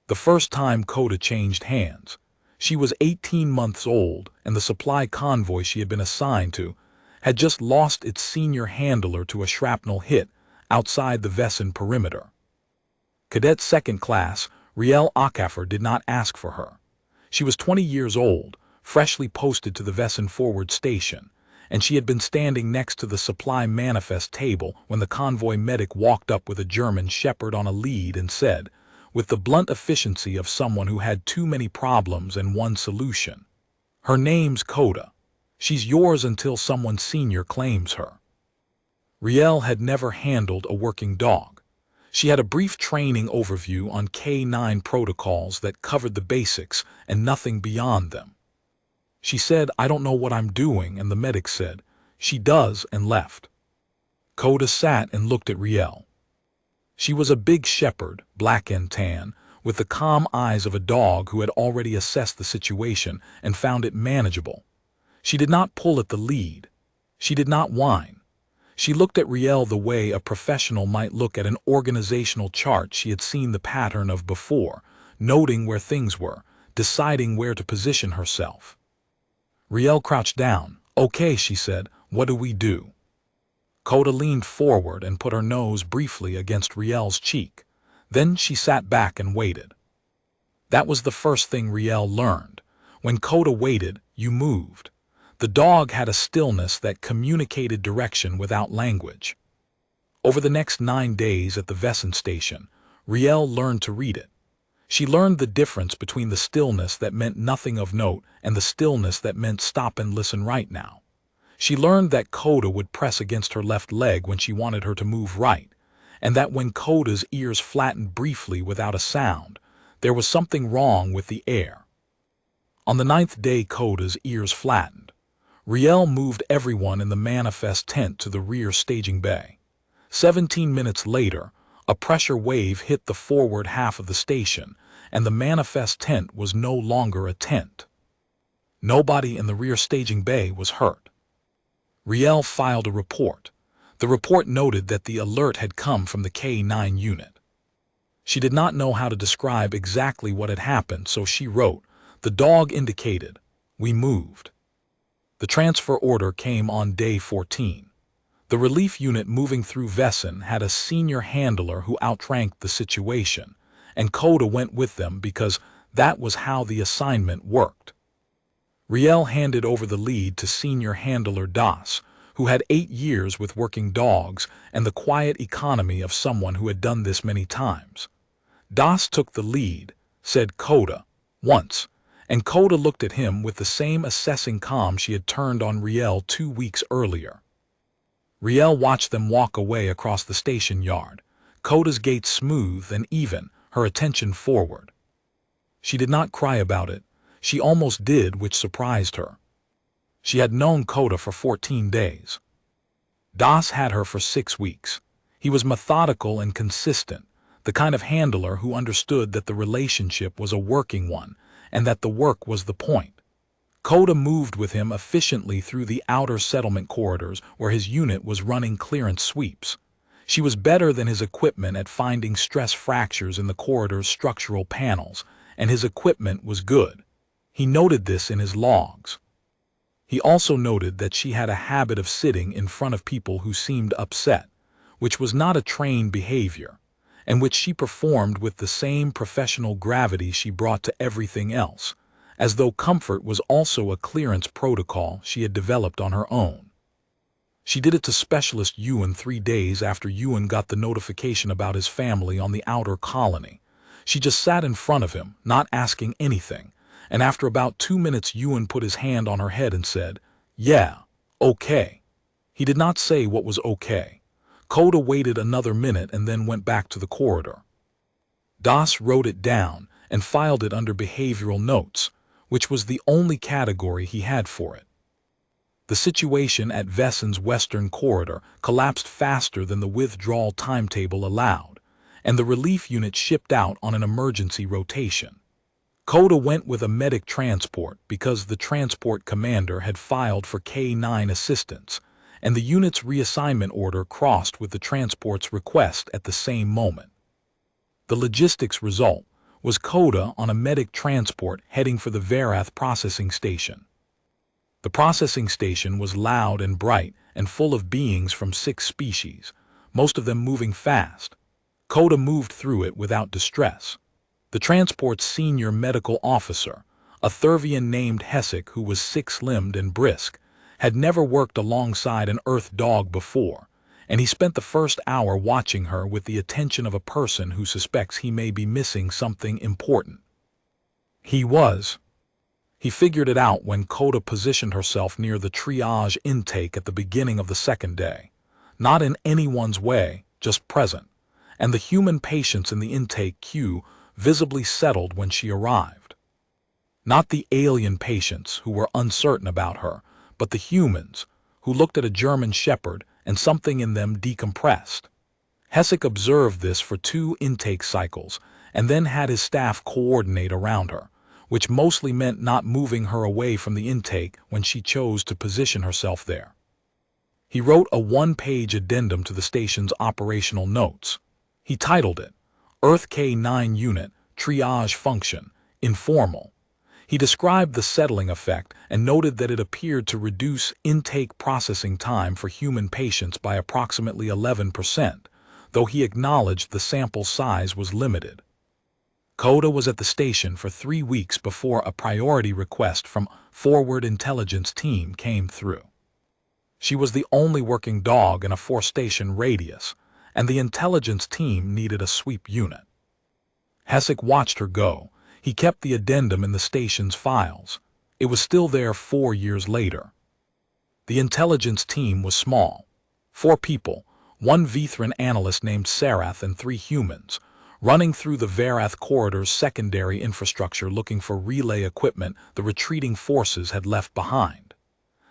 The first time Koda changed hands. She was 18 months old, and the supply convoy she had been assigned to had just lost its senior handler to a shrapnel hit outside the Vessen perimeter. Cadet Second Class Riel Akafer did not ask for her. She was 20 years old, freshly posted to the Vessen forward station, and she had been standing next to the supply manifest table when the convoy medic walked up with a German shepherd on a lead and said, with the blunt efficiency of someone who had too many problems and one solution, "Her name's Koda. She's yours until someone senior claims her." Riel had never handled a working dog. She had a brief training overview on K9 protocols that covered the basics and nothing beyond them. She said, "I don't know what I'm doing," and the medic said, "She does," and left. Koda sat and looked at Riel. She was a big shepherd, black and tan, with the calm eyes of a dog who had already assessed the situation and found it manageable. She did not pull at the lead. She did not whine. She looked at Riel the way a professional might look at an organizational chart she had seen the pattern of before, noting where things were, deciding where to position herself. Riel crouched down. "Okay," she said, "what do we do?" Koda leaned forward and put her nose briefly against Riel's cheek. Then she sat back and waited. That was the first thing Riel learned. When Koda waited, you moved. The dog had a stillness that communicated direction without language. Over the next 9 days at the Vessen station, Riel learned to read it. She learned the difference between the stillness that meant nothing of note and the stillness that meant stop and listen right now. She learned that Koda would press against her left leg when she wanted her to move right, and that when Koda's ears flattened briefly without a sound, there was something wrong with the air. On the 9th day Koda's ears flattened. Riel moved everyone in the manifest tent to the rear staging bay. 17 minutes later, a pressure wave hit the forward half of the station, and the manifest tent was no longer a tent. Nobody in the rear staging bay was hurt. Riel filed a report. The report noted that the alert had come from the K9 unit. She did not know how to describe exactly what had happened, so she wrote, "The dog indicated. We moved." The transfer order came on day 14. The relief unit moving through Vessen had a senior handler who outranked the situation, and Koda went with them because that was how the assignment worked. Riel handed over the lead to senior handler Das, who had 8 years with working dogs and the quiet economy of someone who had done this many times. Das took the lead, said Koda, once, and Koda looked at him with the same assessing calm she had turned on Riel 2 weeks earlier. Riel watched them walk away across the station yard, Koda's gait smooth and even, her attention forward. She did not cry about it. She almost did, which surprised her. She had known Koda for 14 days. Das had her for 6 weeks. He was methodical and consistent, the kind of handler who understood that the relationship was a working one and that the work was the point. Koda moved with him efficiently through the outer settlement corridors where his unit was running clearance sweeps. She was better than his equipment at finding stress fractures in the corridor's structural panels, and his equipment was good. He noted this in his logs. He also noted that she had a habit of sitting in front of people who seemed upset, which was not a trained behavior, and which she performed with the same professional gravity she brought to everything else, as though comfort was also a clearance protocol she had developed on her own. She did it to Specialist Ewan 3 days after Ewan got the notification about his family on the outer colony. She just sat in front of him, not asking anything, and after about 2 minutes Ewan put his hand on her head and said, "Yeah, okay." He did not say what was okay. Koda waited another minute and then went back to the corridor. Das wrote it down and filed it under behavioral notes, which was the only category he had for it. The situation at Vessen's western corridor collapsed faster than the withdrawal timetable allowed, and the relief unit shipped out on an emergency rotation. Koda went with a medic transport because the transport commander had filed for K9 assistance, and the unit's reassignment order crossed with the transport's request at the same moment. The logistics result was Koda on a medic transport heading for the Verath processing station. The processing station was loud and bright and full of beings from 6 species, most of them moving fast. Koda moved through it without distress. The transport's senior medical officer, a Thurvian named Hessick who was 6-limbed and brisk, had never worked alongside an Earth dog before, and he spent the first hour watching her with the attention of a person who suspects he may be missing something important. He figured it out when Koda positioned herself near the triage intake at the beginning of the second day, not in anyone's way, just present, and the human patients in the intake queue visibly settled when she arrived. Not the alien patients who were uncertain about her, but the humans, who looked at a German shepherd and something in them decompressed. Hessick observed this for 2 intake cycles and then had his staff coordinate around her, which mostly meant not moving her away from the intake when she chose to position herself there. He wrote a 1-page addendum to the station's operational notes. He titled it, Earth K9 Unit, Triage Function, Informal. He described the settling effect and noted that it appeared to reduce intake processing time for human patients by approximately 11%, though he acknowledged the sample size was limited. Koda was at the station for 3 weeks before a priority request from Forward Intelligence Team came through. She was the only working dog in a 4-station radius, and the intelligence team needed a sweep unit. Hessick watched her go. He kept the addendum in the station's files. It was still there 4 years later. The intelligence team was small. 4 people, 1 Vethran analyst named Verath and 3 humans, running through the Verath corridor's secondary infrastructure looking for relay equipment the retreating forces had left behind.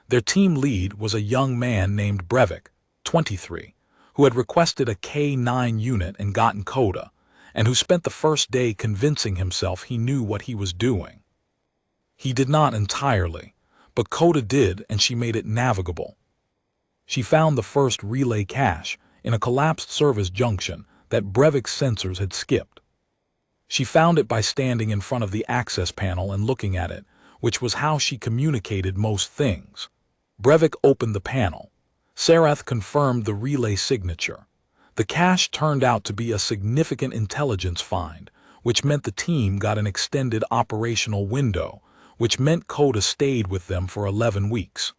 Their team lead was a young man named Brevik, 23, who had requested a K9 unit and gotten Koda, and who spent the first day convincing himself he knew what he was doing. He did not entirely, but Koda did, and she made it navigable. She found the first relay cache in a collapsed service junction that Brevik's sensors had skipped. She found it by standing in front of the access panel and looking at it, which was how she communicated most things. Brevik opened the panel. Verath confirmed the relay signature. The cache turned out to be a significant intelligence find, which meant the team got an extended operational window, which meant Koda stayed with them for 11 weeks.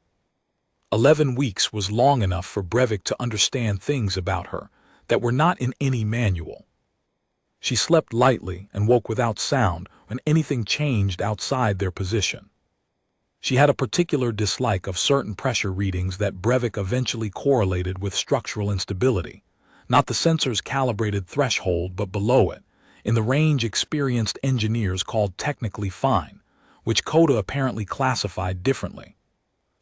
11 weeks was long enough for Brevik to understand things about her that were not in any manual. She slept lightly and woke without sound when anything changed outside their position. She had a particular dislike of certain pressure readings that Brevik eventually correlated with structural instability. Not the sensor's calibrated threshold, but below it, in the range experienced engineers called technically fine, which Koda apparently classified differently.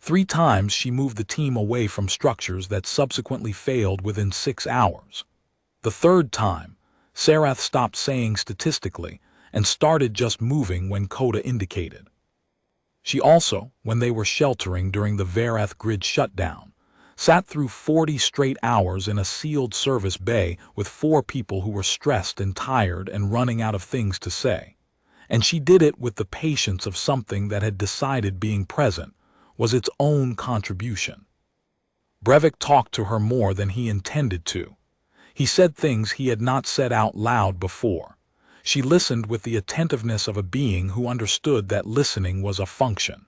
3 times she moved the team away from structures that subsequently failed within 6 hours. The 3rd time, Verath stopped saying statistically and started just moving when Koda indicated. She also, when they were sheltering during the Verath grid shutdown, sat through 40 straight hours in a sealed service bay with 4 people who were stressed and tired and running out of things to say. And she did it with the patience of something that had decided being present was its own contribution. Brevik talked to her more than he intended to. He said things he had not said out loud before. She listened with the attentiveness of a being who understood that listening was a function.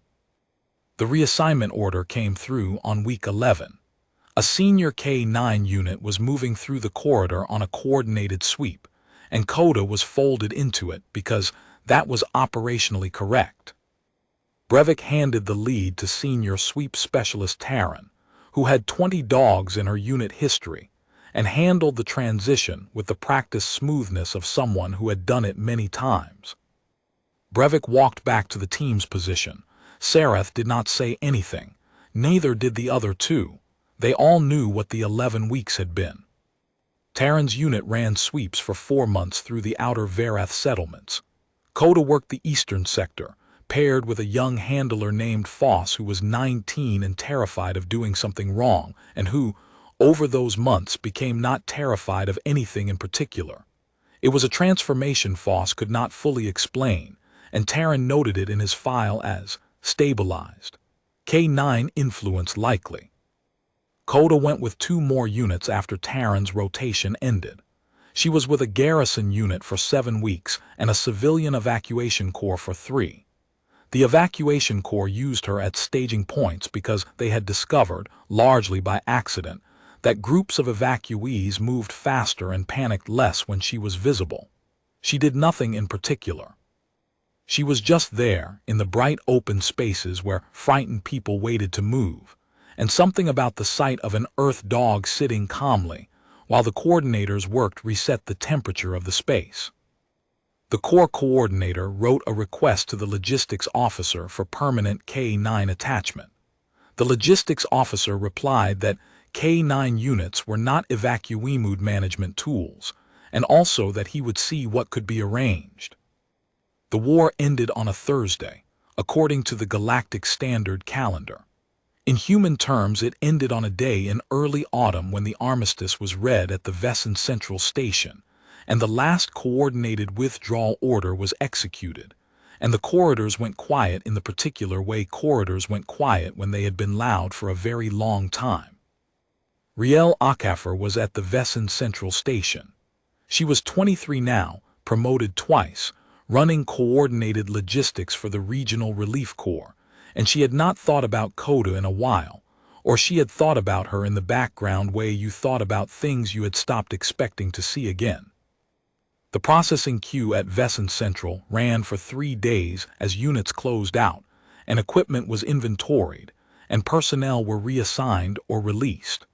The reassignment order came through on week 11. A senior K9 unit was moving through the corridor on a coordinated sweep, and Koda was folded into it because that was operationally correct. Brevik handed the lead to senior sweep specialist Taryn, who had 20 dogs in her unit history, and handled the transition with the practiced smoothness of someone who had done it many times. Brevik walked back to the team's position. Verath did not say anything, neither did the other 2. They all knew what the 11 weeks had been. Taryn's unit ran sweeps for 4 months through the outer Verath settlements. Koda worked the eastern sector, paired with a young handler named Foss who was 19 and terrified of doing something wrong, and who, over those months, became not terrified of anything in particular. It was a transformation Foss could not fully explain, and Taryn noted it in his file as stabilized. K9 influence likely. Koda went with 2 more units after Taryn's rotation ended. She was with a garrison unit for 7 weeks and a civilian evacuation corps for 3. The evacuation corps used her at staging points because they had discovered, largely by accident, that groups of evacuees moved faster and panicked less when she was visible. She did nothing in particular. She was just there, in the bright open spaces where frightened people waited to move, and something about the sight of an earth dog sitting calmly, while the coordinators worked reset the temperature of the space. The Corps coordinator wrote a request to the logistics officer for permanent K9 attachment. The logistics officer replied that K9 units were not evacuee mood management tools, and also that he would see what could be arranged. The war ended on a Thursday, according to the Galactic Standard Calendar. In human terms, it ended on a day in early autumn when the armistice was read at the Vesen Central Station, and the last coordinated withdrawal order was executed, and the corridors went quiet in the particular way corridors went quiet when they had been loud for a very long time. Riel Akafer was at the Vesen Central Station. She was 23 now, promoted twice, running coordinated logistics for the Regional Relief Corps, and she had not thought about Koda in a while, or she had thought about her in the background way you thought about things you had stopped expecting to see again. The processing queue at Vesen Central ran for 3 days as units closed out, and equipment was inventoried, and personnel were reassigned or released.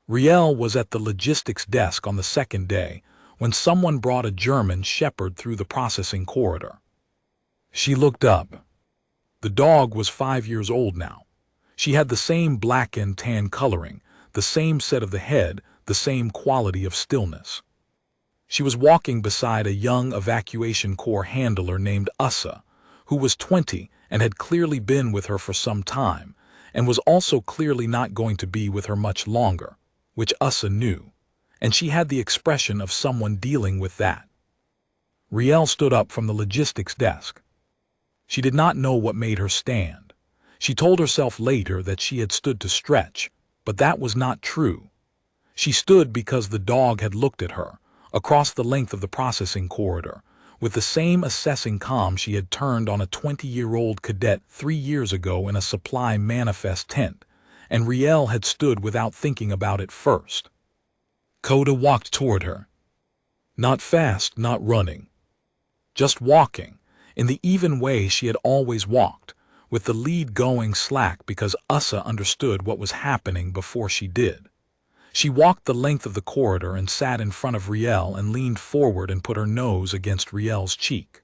Riel was at the logistics desk on the 2nd day when someone brought a German shepherd through the processing corridor. She looked up. The dog was 5 years old now. She had the same black and tan coloring, the same set of the head, the same quality of stillness. She was walking beside a young evacuation corps handler named Ussa, who was 20 and had clearly been with her for some time, and was also clearly not going to be with her much longer, which Ussa knew, and she had the expression of someone dealing with that. Riel stood up from the logistics desk. She did not know what made her stand. She told herself later that she had stood to stretch, but that was not true. She stood because the dog had looked at her, across the length of the processing corridor, with the same assessing calm she had turned on a 20-year-old cadet 3 years ago in a supply manifest tent, and Riel had stood without thinking about it first. Koda walked toward her. Not fast, not running. Just walking, in the even way she had always walked, with the lead going slack because Ussa understood what was happening before she did. She walked the length of the corridor and sat in front of Riel and leaned forward and put her nose against Riel's cheek.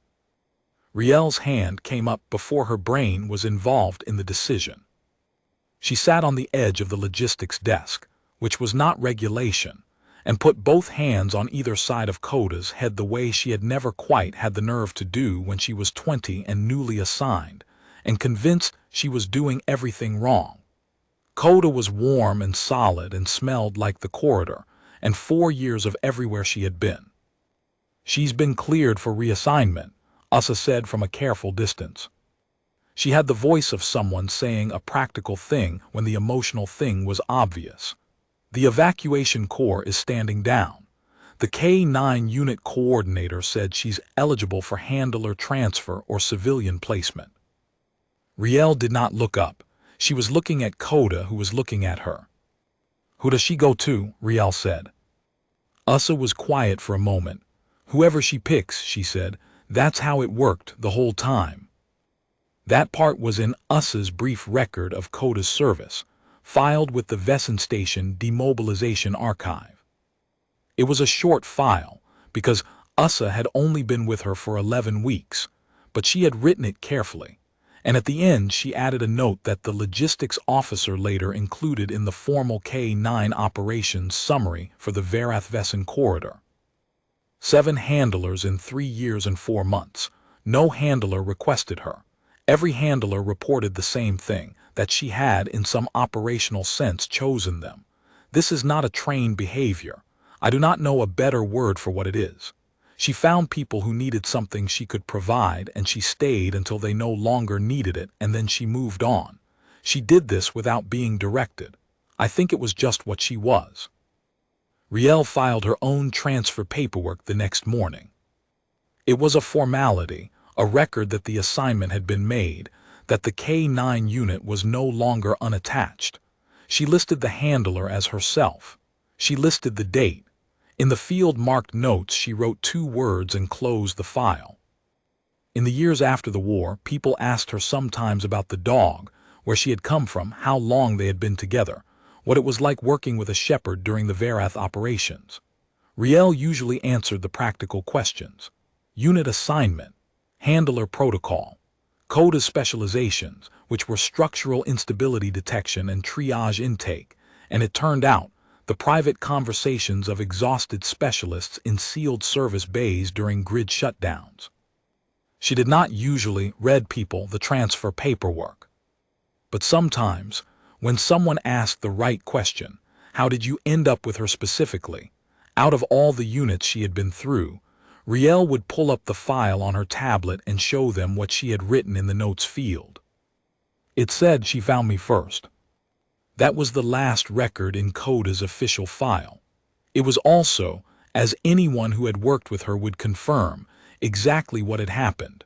Riel's hand came up before her brain was involved in the decision. She sat on the edge of the logistics desk, which was not regulation, and put both hands on either side of Koda's head the way she had never quite had the nerve to do when she was 20 and newly assigned, and convinced she was doing everything wrong. Koda was warm and solid and smelled like the corridor, and 4 years of everywhere she had been. She's been cleared for reassignment, Ussa said from a careful distance. She had the voice of someone saying a practical thing when the emotional thing was obvious. The evacuation corps is standing down. The K9 unit coordinator said she's eligible for handler transfer or civilian placement. Riel did not look up. She was looking at Koda, who was looking at her. Who does she go to? Riel said. Ussa was quiet for a moment. Whoever she picks, she said. That's how it worked the whole time. That part was in Ussa's brief record of Koda's service, filed with the Vesen Station Demobilization Archive. It was a short file, because Ussa had only been with her for 11 weeks, but she had written it carefully, and at the end she added a note that the logistics officer later included in the formal K9 operations summary for the Verath Vesen corridor. 7 handlers in 3 years and 4 months. No handler requested her. Every handler reported the same thing, that she had in some operational sense chosen them. This is not a trained behavior. I do not know a better word for what it is. She found people who needed something she could provide, and she stayed until they no longer needed it, and then she moved on. She did this without being directed. I think it was just what she was. Riel filed her own transfer paperwork the next morning. It was a formality, a record that the assignment had been made, that the K-9 unit was no longer unattached. She listed the handler as herself. She listed the date. In the field-marked notes, she wrote 2 words and closed the file. In the years after the war, people asked her sometimes about the dog, where she had come from, how long they had been together, what it was like working with a shepherd during the Verath operations. Riel usually answered the practical questions: unit assignment, handler protocol, Koda's specializations, which were structural instability detection and triage intake, and it turned out, the private conversations of exhausted specialists in sealed service bays during grid shutdowns. She did not usually read people the transfer paperwork. But sometimes, when someone asked the right question, how did you end up with her specifically, out of all the units she had been through, Riel would pull up the file on her tablet and show them what she had written in the notes field. It said she found me first. That was the last record in Koda's official file. It was also, as anyone who had worked with her would confirm, exactly what had happened.